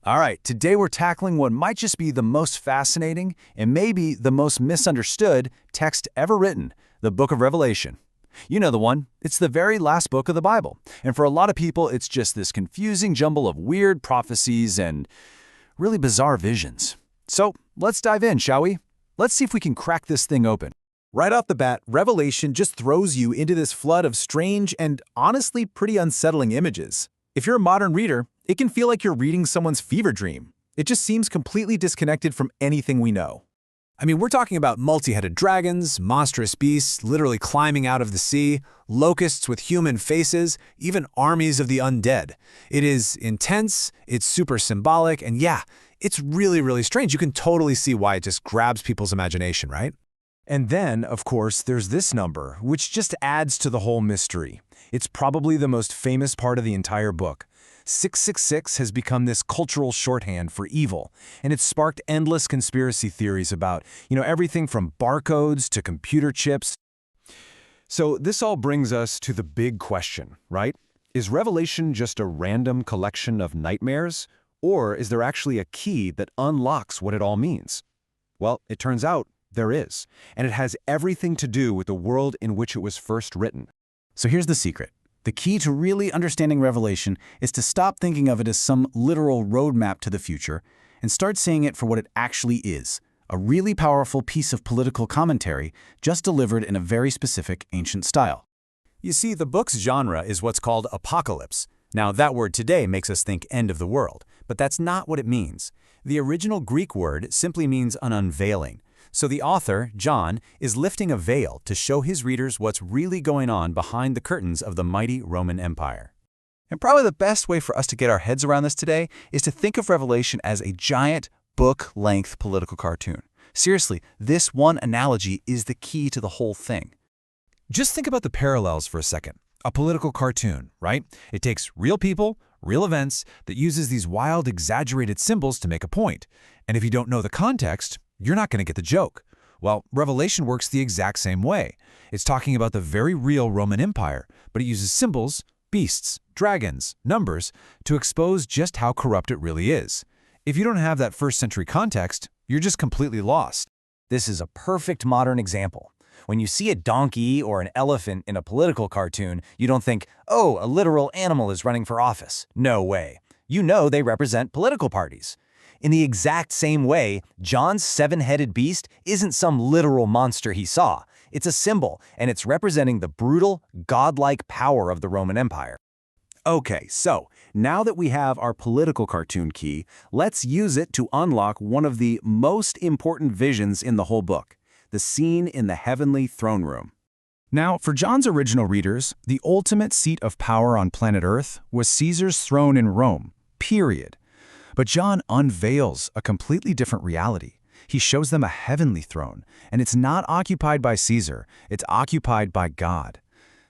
All right, today we're tackling what might just be the most fascinating and maybe the most misunderstood text ever written, the Book of Revelation. You know the one. It's the very last book of the Bible. And for a lot of people, it's just this confusing jumble of weird prophecies and really bizarre visions. So let's dive in, shall we? Let's see if we can crack this thing open. Right off the bat, Revelation just throws you into this flood of strange and honestly pretty unsettling images. If you're a modern reader, it can feel like you're reading someone's fever dream. It just seems completely disconnected from anything we know. I mean, we're talking about multi-headed dragons, monstrous beasts literally climbing out of the sea, locusts with human faces, even armies of the undead. It is intense, it's super symbolic, and yeah, it's really strange. You can totally see why it just grabs people's imagination, right? And then, of course, there's this number, which just adds to the whole mystery. It's probably the most famous part of the entire book. 666 has become this cultural shorthand for evil, and it's sparked endless conspiracy theories about, everything from barcodes to computer chips. So this all brings us to the big question, right? Is Revelation just a random collection of nightmares, or is there actually a key that unlocks what it all means? Well, it turns out there is, and it has everything to do with the world in which it was first written. So here's the secret. The key to really understanding Revelation is to stop thinking of it as some literal roadmap to the future and start seeing it for what it actually is, a really powerful piece of political commentary just delivered in a very specific ancient style. You see, the book's genre is what's called apocalypse. Now, that word today makes us think end of the world, but that's not what it means. The original Greek word simply means an unveiling. So the author, John, is lifting a veil to show his readers what's really going on behind the curtains of the mighty Roman Empire. And probably the best way for us to get our heads around this today is to think of Revelation as a giant, book-length political cartoon. Seriously, this one analogy is the key to the whole thing. Just think about the parallels for a second. A political cartoon, right? It takes real people, real events, that uses these wild, exaggerated symbols to make a point. And if you don't know the context, you're not going to get the joke. Well, Revelation works the exact same way. It's talking about the very real Roman Empire, but it uses symbols, beasts, dragons, numbers, to expose just how corrupt it really is. If you don't have that first-century context, you're just completely lost. This is a perfect modern example. When you see a donkey or an elephant in a political cartoon, you don't think, oh, a literal animal is running for office. No way. You know they represent political parties. In the exact same way, John's seven-headed beast isn't some literal monster he saw. It's a symbol, and it's representing the brutal, godlike power of the Roman Empire. Okay, so now that we have our political cartoon key, let's use it to unlock one of the most important visions in the whole book, the scene in the heavenly throne room. Now, for John's original readers, the ultimate seat of power on planet Earth was Caesar's throne in Rome, period. But John unveils a completely different reality. He shows them a heavenly throne, and it's not occupied by Caesar, it's occupied by God.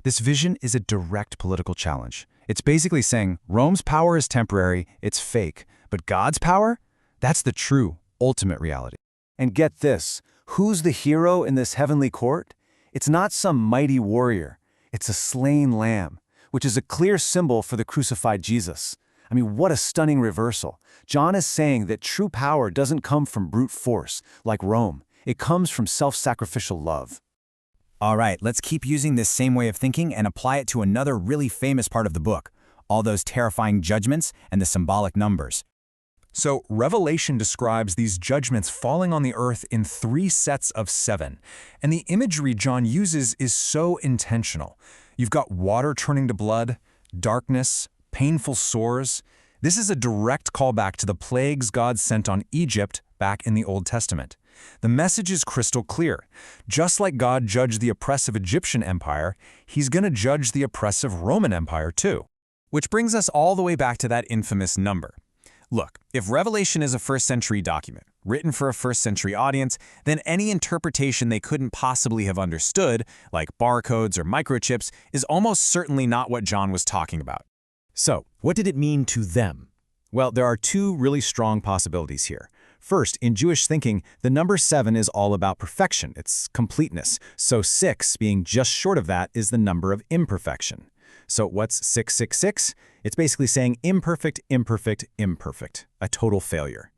This vision is a direct political challenge. It's basically saying Rome's power is temporary, it's fake, but God's power? That's the true, ultimate reality. And get this, who's the hero in this heavenly court? It's not some mighty warrior. It's a slain lamb, which is a clear symbol for the crucified Jesus. I mean, what a stunning reversal. John is saying that true power doesn't come from brute force, like Rome. It comes from self-sacrificial love. All right, let's keep using this same way of thinking and apply it to another really famous part of the book, all those terrifying judgments and the symbolic numbers. So Revelation describes these judgments falling on the earth in 3 sets of 7. And the imagery John uses is so intentional. You've got water turning to blood, darkness, painful sores. This is a direct callback to the plagues God sent on Egypt back in the Old Testament. The message is crystal clear. Just like God judged the oppressive Egyptian empire, he's going to judge the oppressive Roman Empire too. Which brings us all the way back to that infamous number. Look, if Revelation is a first-century document, written for a first-century audience, then any interpretation they couldn't possibly have understood, like barcodes or microchips, is almost certainly not what John was talking about. So, what did it mean to them? Well, there are 2 really strong possibilities here. First, in Jewish thinking, the number 7 is all about perfection, it's completeness. So 6, being just short of that, is the number of imperfection. So what's 666? It's basically saying imperfect, imperfect, imperfect, a total failure.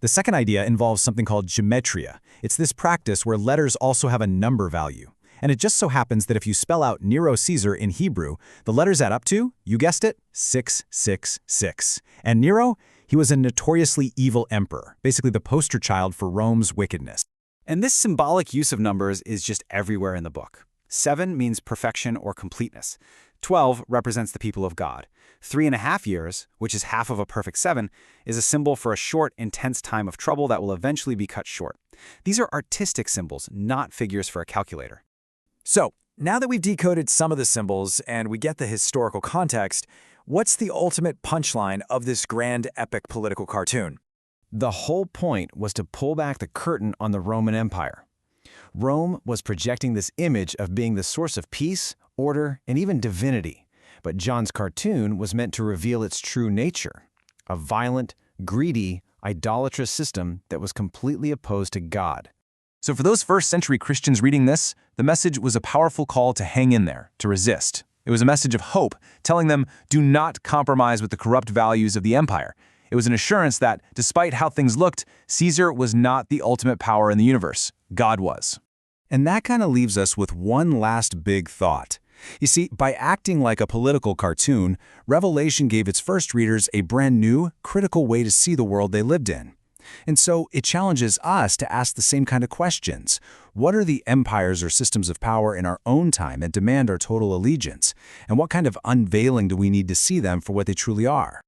The second idea involves something called gematria. It's this practice where letters also have a number value. And it just so happens that if you spell out Nero Caesar in Hebrew, the letters add up to, you guessed it, 666. And Nero, he was a notoriously evil emperor, basically the poster child for Rome's wickedness. And this symbolic use of numbers is just everywhere in the book. 7 means perfection or completeness. 12 represents the people of God. 3.5 years, which is half of a perfect 7, is a symbol for a short, intense time of trouble that will eventually be cut short. These are artistic symbols, not figures for a calculator. So, now that we've decoded some of the symbols and we get the historical context, what's the ultimate punchline of this grand epic political cartoon? The whole point was to pull back the curtain on the Roman Empire. Rome was projecting this image of being the source of peace, order, and even divinity. But John's cartoon was meant to reveal its true nature, a violent, greedy, idolatrous system that was completely opposed to God. So for those first-century Christians reading this, the message was a powerful call to hang in there, to resist. It was a message of hope, telling them, do not compromise with the corrupt values of the empire. It was an assurance that, despite how things looked, Caesar was not the ultimate power in the universe. God was. And that kind of leaves us with one last big thought. You see, by acting like a political cartoon, Revelation gave its first readers a brand new, critical way to see the world they lived in. And so it challenges us to ask the same kind of questions. What are the empires or systems of power in our own time that demand our total allegiance? And what kind of unveiling do we need to see them for what they truly are?